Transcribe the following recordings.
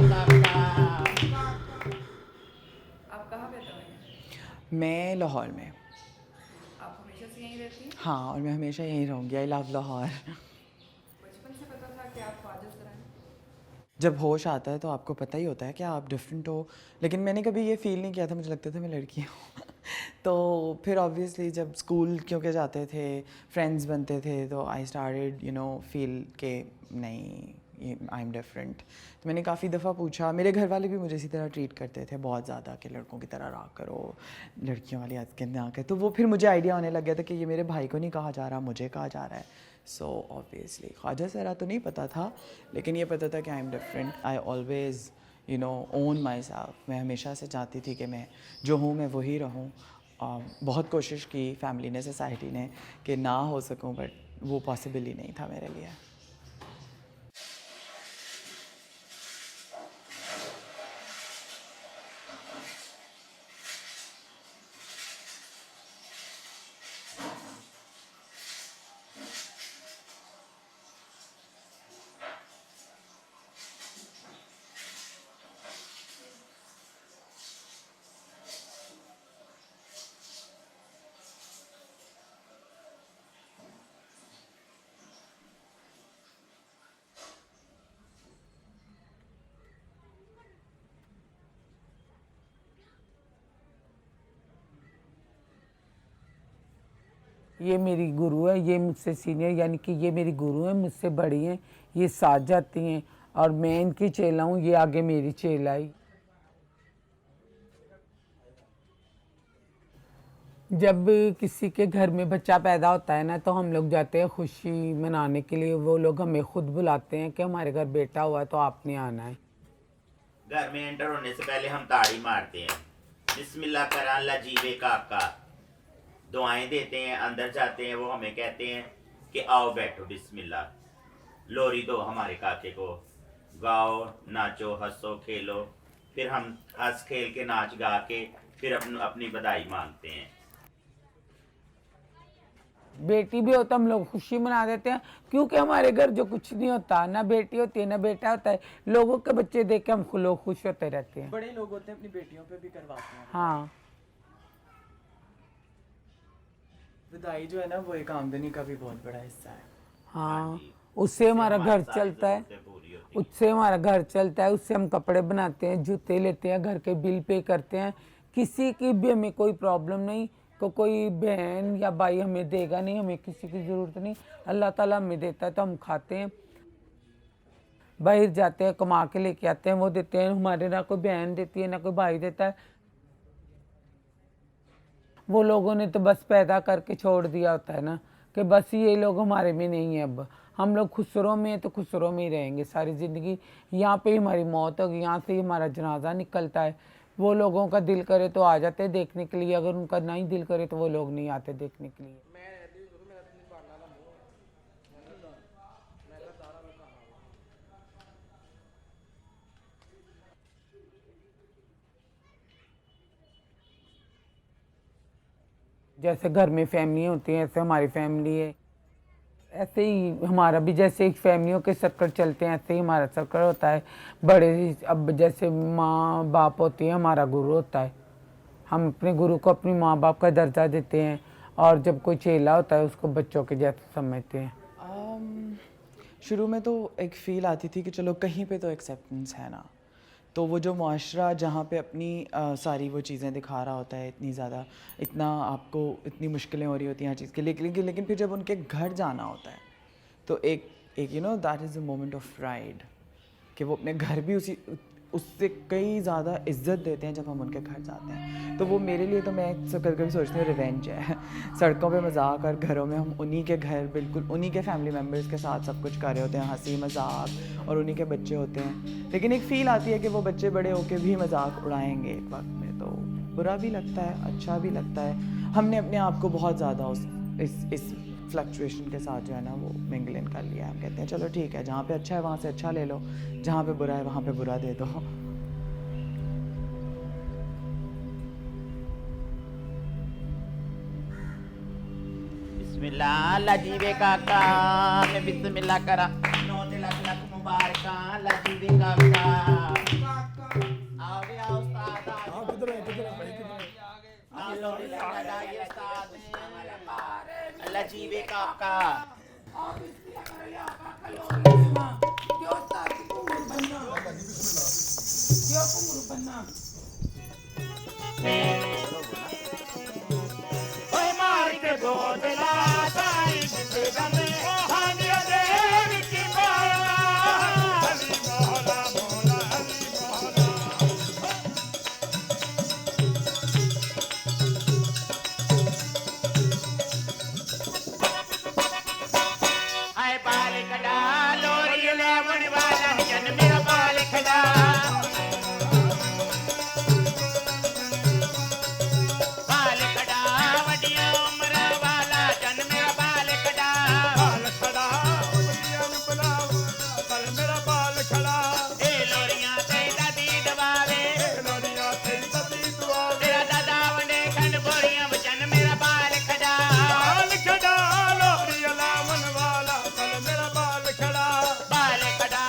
आप कहाँ पैदा हुए हैं? मैं लाहौर में। आप हमेशा से यहीं रहती हैं? हाँ, और मैं हमेशा यहीं रहूँगी। I love Lahore. बचपन से पता था कि आप ख्वाजा सरा हैं? जब होश आता है तो आपको पता ही होता है कि आप डिफरेंट हो, लेकिन मैंने कभी ये फील नहीं किया था, मुझे लगता था मैं लड़की हूँ। तो फिर ऑब्वियसली जब स्कूल क्योंकि जाते थे, फ्रेंड्स बनते थे, तो आई स्टार्टेड फील के नहीं, आई एम डिफरेंट। तो मैंने काफ़ी दफ़ा पूछा, मेरे घर वाले भी मुझे इसी तरह ट्रीट करते थे बहुत ज़्यादा कि लड़कों की तरह रहा करो, लड़कियों वाली हरकतें ना कर। तो वो फिर मुझे आइडिया होने लग गया था कि ये मेरे भाई को नहीं कहा जा रहा, मुझे कहा जा रहा है। सो ऑब्वियसली ख्वाजा सरा तो नहीं पता था, लेकिन ये पता था कि I am different. I always own my self. मैं हमेशा से चाहती थी कि मैं जो हूँ मैं वही रहूँ। बहुत कोशिश की फैमिली ने, सोसाइटी ने, कि ना हो सकूँ, बट वो पॉसिबल ही नहीं था मेरे लिए। ये मेरी गुरु है, ये मुझसे सीनियर, यानी कि ये मेरी गुरु है, मुझसे बड़ी हैं, ये साथ जाती हैं और मैं इनकी चेला हूँ, ये आगे मेरी चेला है। जब किसी के घर में बच्चा पैदा होता है ना, तो हम लोग जाते हैं खुशी मनाने के लिए। वो लोग हमें खुद बुलाते हैं कि हमारे घर बेटा हुआ है तो आपने आना है। घर में एंटर होने से पहले हम ताड़ी मारते हैं, बिस्मिल्लाह कर अल्लाह जीवे काका, दुआएं देते हैं। अंदर जाते हैं, वो हमें कहते हैं कि आओ बैठो, बिस्मिल्लाह, लोरी दो हमारे काके को, गाओ नाचो हंसो खेलो। फिर हम हंस खेल के नाच गा के फिर अपनी बधाई मांगते हैं। बेटी भी हो तो हम लोग खुशी मना देते हैं, क्योंकि हमारे घर जो कुछ नहीं होता, ना बेटी होती है ना बेटा होता है, लोगों के बच्चे देख के हम लोग खुश होते रहते हैं। बड़े लोग होते हैं अपनी बेटियों पे भी करवाते हैं। हाँ, विदाई जो है ना, वो एक आमदनी का भी बहुत बड़ा हिस्सा है। हाँ, उससे हमारा घर चलता है, उससे हमारा घर चलता है, उससे हम कपड़े बनाते हैं, जूते लेते हैं, घर के बिल पे करते हैं। किसी की भी हमें कोई प्रॉब्लम नहीं, कोई बहन या भाई हमें देगा नहीं, हमें किसी की ज़रूरत नहीं। अल्लाह ताला हमें देता है तो हम खाते हैं। बाहर जाते हैं, कमा के लेके आते हैं, वो देते हैं। हमारे ना कोई बहन देती है ना कोई भाई देता है। वो लोगों ने तो बस पैदा करके छोड़ दिया होता है ना, कि बस ये लोग हमारे में नहीं है। अब हम लोग खुसरों में हैं तो खुसरों में ही रहेंगे सारी ज़िंदगी। यहाँ पे ही हमारी मौत होगी, यहाँ से ही हमारा जनाजा निकलता है। वो लोगों का दिल करे तो आ जाते हैं देखने के लिए, अगर उनका नहीं दिल करे तो वो लोग नहीं आते देखने के लिए। जैसे घर में फैमिली होती है, ऐसे हमारी फैमिली है। ऐसे ही हमारा भी, जैसे एक फैमिलियों के सर्कल चलते हैं, ऐसे ही हमारा सर्कल होता है। बड़े अब जैसे माँ बाप होती है, हमारा गुरु होता है। हम अपने गुरु को अपनी माँ बाप का दर्जा देते हैं, और जब कोई चेला होता है उसको बच्चों के जैसे समझते हैं। शुरू में तो एक फ़ील आती थी कि चलो कहीं पे तो एक्सेप्टेंस है ना, तो वो जो मुआशरा जहाँ पे अपनी सारी वो चीज़ें दिखा रहा होता है, इतनी ज़्यादा, इतना आपको इतनी मुश्किलें हो रही होती हैं हर चीज़ के लिए, लेकिन फिर जब उनके घर जाना होता है तो एक एक that is a moment of pride, कि वो अपने घर भी उससे कई ज़्यादा इज्जत देते हैं जब हम उनके घर जाते हैं। तो वो मेरे लिए, तो मैं कभी कभी सोचती हूँ रिवेंज है। सड़कों पे मजाक, और घरों में हम उन्हीं के घर, बिल्कुल उन्हीं के फैमिली मेम्बर्स के साथ सब कुछ कर रहे होते हैं, हंसी मजाक, और उन्हीं के बच्चे होते हैं। लेकिन एक फ़ील आती है कि वो बच्चे बड़े होके भी मजाक उड़ाएंगे एक वक्त में, तो बुरा भी लगता है, अच्छा भी लगता है। हमने अपने आप को बहुत ज़्यादा इस फ्लक्चुएशन के साथ जो है ना, वो मिंगल इन कर लिया है। हम कहते हैं चलो ठीक है, जहाँ पे अच्छा है वहाँ से अच्छा ले लो, जहाँ पे बुरा है वहाँ पे बुरा दे दो। बिस्मिल्लाह अल्लाह जीवे काका, मैं बिस्मिल्लाह करा, 9 लाख मुबारक अल्लाह जीवे काका। बना ਓਏ ਮਾਰ ਕੇ ਬੋਤਲਾ ਸਾਈ ਜਿੱਤੇ ਦਮੇ ਹਾਂਡੀਆਂ ਦੇ ਵਿੱਚ ਪਾਇਆ ਹਲੀ ਮੋਹਲਾ ਮੋਹਲਾ ਹਲੀ ਮੋਹਲਾ ਆਏ ਬਾਲ ਕਡਾ ਲੋਰੀ ਲੈਵਣ ਵਾਲਾ ਜਨ ਮੇਰਾ ਬਾਲ ਖੜਾ ਬਾਲ ਖੜਾ ਵੱਡੀਆਂ ਉਮਰਾਂ ਵਾਲਾ ਜਨ ਮੇਰਾ ਬਾਲ ਖੜਾ ਬਾਲ ਖੜਾ ਵੱਡੀਆਂ ਉਮਰਾਂ ਵਾਲਾ ਮੇਰਾ ਬਾਲ ਖੜਾ ਇਹ ਲੋਰੀਆਂ ਤੇ ਦਾਦੀ ਦਵਾਵੇ ਇਹ ਲੋਰੀਆਂ ਤੇ ਦਾਦੀ ਦਵਾਵੇ ਤੇਰਾ ਦਾਦਾ ਵੰਡੇ ਖੰਡ ਬੋਰੀਆਂ ਵਚਨ ਮੇਰਾ ਬਾਲ ਖੜਾ ਬਾਲ ਖੜਾ ਲੋਰੀਆਂ ਲਾਵਣ ਵਾਲਾ ਚਲ ਮੇਰਾ ਬਾਲ ਖੜਾ ਬਾਲ ਖੜਾ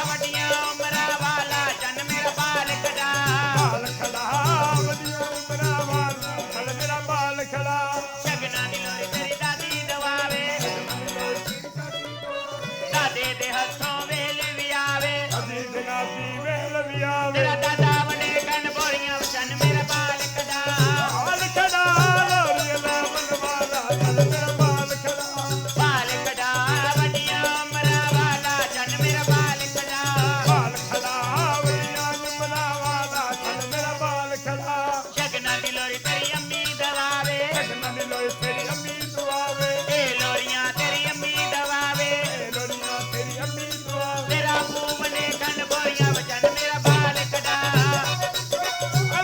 ਵੱਡੀਆਂ ਉਮਰਾਂ ਵਾਲਾ ਜਨ ਮੇਰਾ ਬਾਲ ਖੜਾ ਬਾਲ ਖੜਾ ਵੱਡੀਆਂ ਉਮਰਾਂ ਵਾਲਾ ਚਲ ਮੇਰਾ ਬਾਲ ਖੜਾ ਸ਼ਗਨਾਂ ਦੀ ਲੋਰੀ ਤੇਰੀ ਦਾਦੀ ਦਵਾਵੇ ਦਾਦੇ ਦੇ ਹੱਥੋਂ ਵੇਲ ਵੀ ਆਵੇ ਦਾਦੀ ਦੇ ਨਾਤੀ ਵੇਲ ਵੀ ਆਵੇ ਤੇਰਾ ਦਾਦਾ ਵੰਡੇ ਕੰਨ ਬੋਰੀਆਂ ਵਚਨ ਮੇਰਾ ਬਾਲ ਖੜਾ ਬਾਲ ਖੜਾ ਲੋਰੀਆਂ ਲਾਵਣ ਵਾਲਾ ਚਲ ਮੇਰਾ ਬਾਲ ਖੜਾ ਬਾਲ ਖੜਾ ਵੱਡੀਆਂ ਉਮਰਾਂ ਵਾਲਾ ਜਨ ਮੇਰਾ ਬਾਲ ਖੜਾ ਬਾਲ ਖੜਾ ਵੱਡੀਆਂ ਉਮਰਾਂ ਵਾਲਾ ਚਲ ਮੇਰਾ ਬਾਲ ਖੜਾ ਸ਼ਗਨਾਂ ਦੀ ਲੋਰੀ ਤੇਰੀ ਅੰਮੀ ਦਵਾਵੇ ਸ਼ਗਨਾਂ ਦੀ ਲੋਰੀ ਤੇਰੀ ਅੰਮੀ ਦਵਾਵੇ ਇਹ ਲੋਰੀਆਂ ਤੇਰੀ ਅੰਮੀ ਦਵਾਵੇ ਇਹ ਲੋਰੀਆਂ ਤੇਰੀ ਅੰਮੀ ਦਵਾਵੇ ਤੇਰਾ ਮੂੰਹ ਬਨੇ ਕੰਨ ਬੋਰੀਆਂ ਵਜਨ ਮੇਰਾ ਬਾਲ ਖੜਾ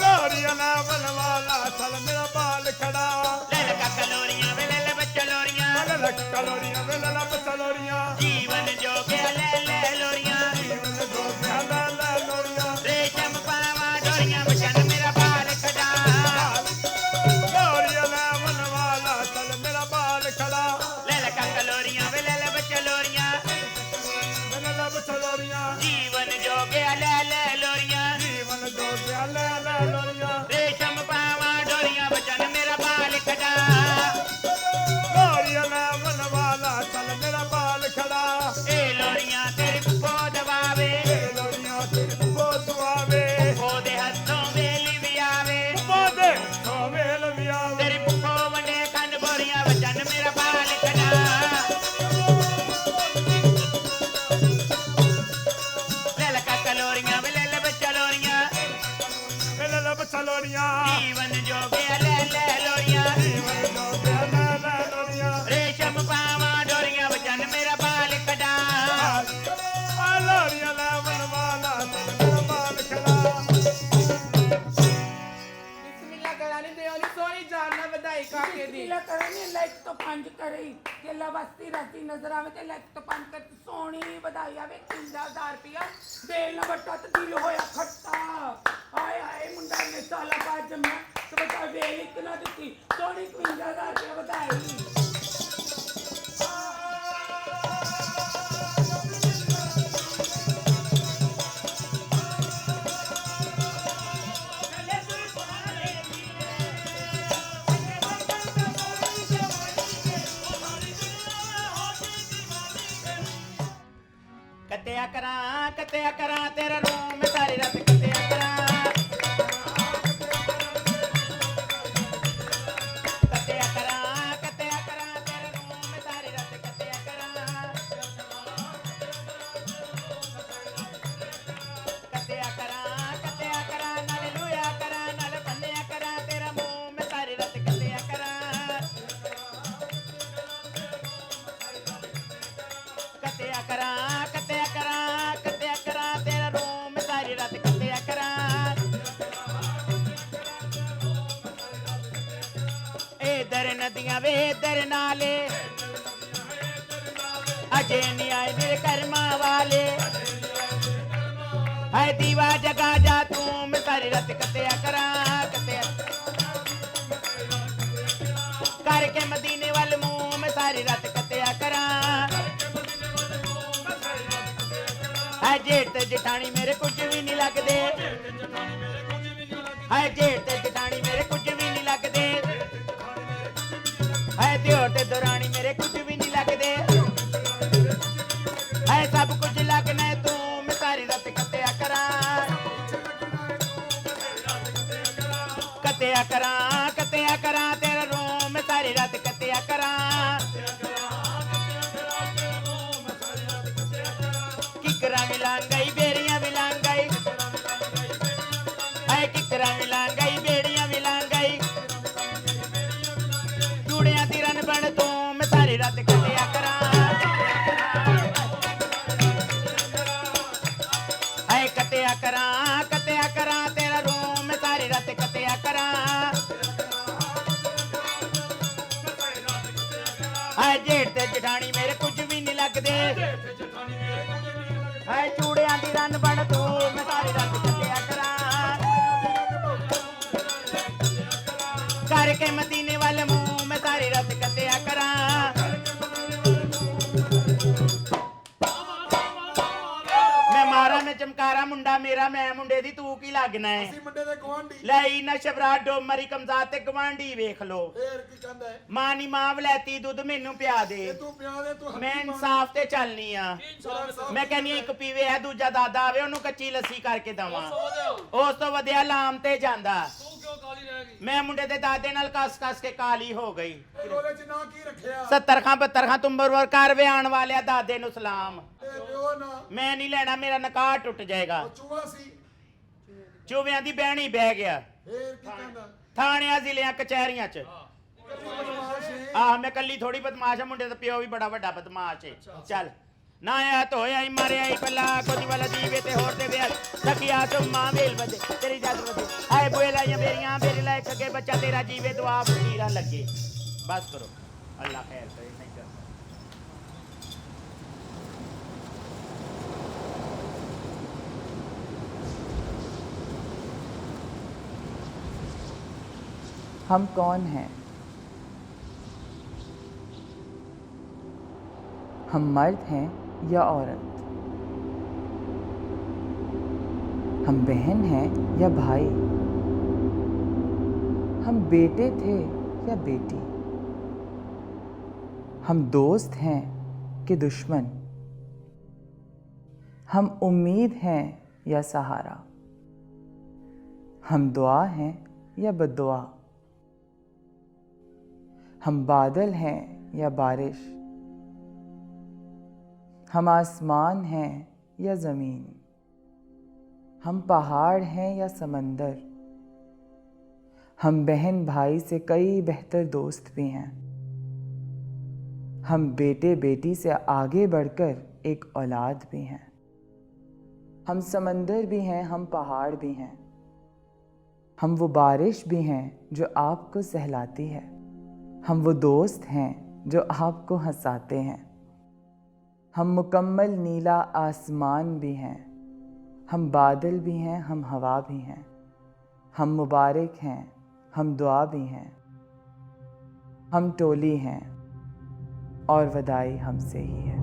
ਲੋਰੀਆਂ ਨਾ ਬਨਵਾਲਾ ਚਲ ਮੇਰਾ ਬਾਲ ਖੜਾ ਲੈ ਲਕਾ ਕਲੋਰੀਆਂ ਵੇ ਲੈ ਬੱਚਾ ਲੋਰੀਆਂ ਲੈ ਲਕਾ ਕਲੋਰੀਆਂ ਵੇ ਲੈ ਬੱਚਾ ਲੋਰੀਆਂ ਜੀਵਨ ਜੋਗਿਆ ਲੈ ਲੈ ਲੋਰੀਆਂ ਜੀਵਨ ਜੋਗਿਆ ਲੈ ਲੈ ਲੋਰੀਆਂ ਰੇਸ਼ਮ ਪਾਵਾਂ ਡੋਰੀਆਂ ਵਜਨ ਮੇਰਾ ਬਾਲ ਖੜਾ ਲੋਰੀਆਂ ਨਾ ਬਨਵਾਲਾ ਚਲ ਮੇਰਾ ਬਾਲ ਖੜਾ ਲੈ ਲਕਾ ਕਲੋਰੀਆਂ ਵੇ ਲੈ ਬੱਚਾ ਲੋਰੀਆਂ ਵੇ ਲੈ ਬੱਚਾ ਲੋਰੀਆਂ ਜੀਵਨ ਜੋਗਿਆ ਲੈ ਲੈ ਲੋਰੀਆਂ ਜੀਵਨ ਜੋਗਿਆ ਲੈ ਲੈ ਲੋਰੀਆਂ ਰੇਸ਼ਮ ਪਾਵਾਂ ਡੋਰੀਆਂ ਵਜਨ ਮੇਰਾ ਬਾਲ ਖੜਾ ਲੋਰੀਆਂ ਨਾ ਬਨਵਾਲਾ ਚਲ ਮੇਰਾ ਬਾਲ ਖੜਾ ਇਹ ਲੋਰੀਆਂ ਤੇਰੀ ਪੁੱਪੋ ਦਵਾਵੇ ਇਹ ਲੋਰੀਆਂ ਤੇਰੀ ਪੁੱਪੋ ਦਵਾਵੇ ਉਹਦੇ ਹੱਥੋਂ ਵੇਲ ਵੀ ਆਵੇ ਉਹਦੇ ਹੱਥੋਂ ਵੇਲ ਵੀ ਆਵੇ ਤੇਰੀ ਪੁੱਪੋ ਵੰਡੇ ਕੰਨ ਬੋਰੀਆਂ ਵਜਨ ਮੇਰਾ ਬਾਲ ਖੜਾ ਲੈ ਲਕਾ ਕਲੋਰੀਆਂ ਵੇ ਲੈ ਬੱਚਾ ਲੋਰੀਆਂ ਵੇ ਲੈ ਬੱਚਾ ਲੋਰੀਆਂ ਜੀਵਨ ਜੋਗਿਆ ਲੈ ਲੈ ਲੋਰੀਆਂ ਜੀਵਨ ਜੋਗਿਆ ਲੈ ਲੈ ਲੋਰੀਆਂ ਰੇਸ਼ਮ ਪਾਵਾਂ ਡੋਰੀਆਂ ਵਜਨ ਮੇਰਾ ਬਾਲ ਖੜਾ ਆ ਲੋਰੀਆਂ ਲੈ ਬਨਵਾਲਾ ਮੇਰਾ ਬਾਲ ਖੜਾ बिस्मिल्लाह करानी दे वाली सोनी जान ना बधाई काके दी लीला करनी लाइक तो 5 करे केला बस्ती राती नजर आवे ते लाइक तो 5 कर सोनी बधाई आवे 3000 रुपया बेल ना बट्टा ते दिल होया खट्टा हाय हाय मुंडा ने साला बाद जम्मा तो बता बेल इतना दिती सोनी 5000 रुपया बधाई कत्या करा तेरा रूम सारी रात कत्या करा कत्या करा तेरा रूम सारी रात कत्या करा कत्या करा नाल लुया करा नाल बन्या करा तेरा मुंह में सारी रात कत्या करा कत्या करा तेरा रूम सारी रात कत्या करा इधर नदियां वे इधर नाले अजे नहीं आए मेरे कर्मा वाले है दीवा जगा जा तू मैं सारी रात कत्या करा करके मदीने वाले मुंह में सारी रात कत्या करा है जेठ ते जठानी मेरे कुछ भी नहीं लगदे है जेठ ते जठानी मेरे कुछ भी नहीं लगदे है दियोर ते दुरानी मेरे कुछ भी नहीं लगदे है सब कुछ लगना है तू मैं सारी रात कत्या करा कत्या करा तेरा रोम सारी रात कत्या करा किकरा मिलांगाई बेड़ियां मिलांगाई हाय किकरा मिलांगाई बेड़ियां मिलांगाई चूड़ियां दी रन बन तू मैं सारी रात कत्या करा हाय कत्या करा तेरा रोम मैं सारी रात कत्या करा हाय जेठ ते जठानी मेरे कुछ भी नहीं लगदे हाय चूड़ियां दी रन बन तू मैं सारी रात कत्या करा करके मदीने वाले मुंह मैं सारी रात कत्या करा मैं मारा मैं चमकारा मुंडा मेरा मैं मुंडे दी तू की लगना है ਅਸੀਂ ਮੁੰਡੇ ਦੇ ਗਵਾਂਢੀ लई ना शबराट डोमरी कमजात ते गवांढी वेख लो ਫੇਰ ਕੀ ਕਹਿੰਦਾ ਹੈ मां नी मां वलैती दुध मैनू पिया दे ਇਹ ਤੂੰ ਪਿਆ ਦੇ ਤੂੰ मैं इंसाफ ते चलनी आ मैं कहनी एक पीवे है दूजा दादा आवे ओनू कच्ची लस्सी करके दवा उस तो वधिया लाम ते जांदा मैं मुंडे दे दादे नाल कस के काली हो गई ਉਹਦੇ ਚ ਨਾ ਕੀ ਰੱਖਿਆ 70 खां 72 खां तुंबरवर कर वे आण वाले दादे नु सलाम ਤੇ ਪਿਓ ਨਾ मैं नहीं लेना मेरा नकाह टूट जाएगा ਉਹ ਚੂਹਾ ਸੀ चुवियां दी बहनी बह गया ਫੇਰ ਕੀ ਕਹਿੰਦਾ थाणियां जिलियां कचहरियां च ਕੱਲੀ ਬਦਮਾਸ਼ ਹੈ ਆਹ ਮੈਂ ਕੱਲੀ ਥੋੜੀ ਬਦਮਾਸ਼ ਆ ਮੁੰਡੇ ਦਾ ਪਿਓ ਵੀ ਬੜਾ ਵੱਡਾ ਬਦਮਾਸ਼ ਏ ਚੱਲ ਨਾ ਆ ਧੋਇਆ ਹੀ ਮਾਰਿਆ ਹੀ ਪੱਲਾ ਕੋਦੀ ਵਾਲਾ ਜੀਵੇ ਤੇ ਹੋਰ ਦੇ ਵਿਆਹ ਸਖੀਆ ਸੁਮਾ ਵੇਲ ਵਜੇ ਤੇਰੀ ਜੱਦ ਵਜੇ ਆਏ ਬੋਏ ਲਾਈਆਂ ਮੇਰੀਆਂ ਮੇਰੇ ਲੈ ਅੱਗੇ ਬੱਚਾ ਤੇਰਾ ਜੀਵੇ ਦੁਆ ਫਕੀਰਾਂ ਲੱਗੇ ਬਸ ਕਰੋ ਅੱਲਾ ਖੈਰ ਕਰੇ ਨਹੀਂ ਕਰਦਾ हम कौन हैं? हम मर्द हैं या औरत? हम बहन हैं या भाई? हम बेटे थे या बेटी? हम दोस्त हैं कि दुश्मन? हम उम्मीद हैं या सहारा? हम दुआ हैं या बद्दुआ? हम बादल हैं या बारिश? हम आसमान हैं या ज़मीन? हम पहाड़ हैं या समंदर? हम बहन भाई से कई बेहतर दोस्त भी हैं। हम बेटे बेटी से आगे बढ़कर एक औलाद भी हैं। हम समंदर भी हैं, हम पहाड़ भी हैं। हम वो बारिश भी हैं जो आपको सहलाती है। हम वो दोस्त हैं जो आपको हंसाते हैं। हम मुकम्मल नीला आसमान भी हैं। हम बादल भी हैं, हम हवा भी हैं। हम मुबारक हैं, हम दुआ भी हैं। हम टोली हैं और वदाई हमसे ही है।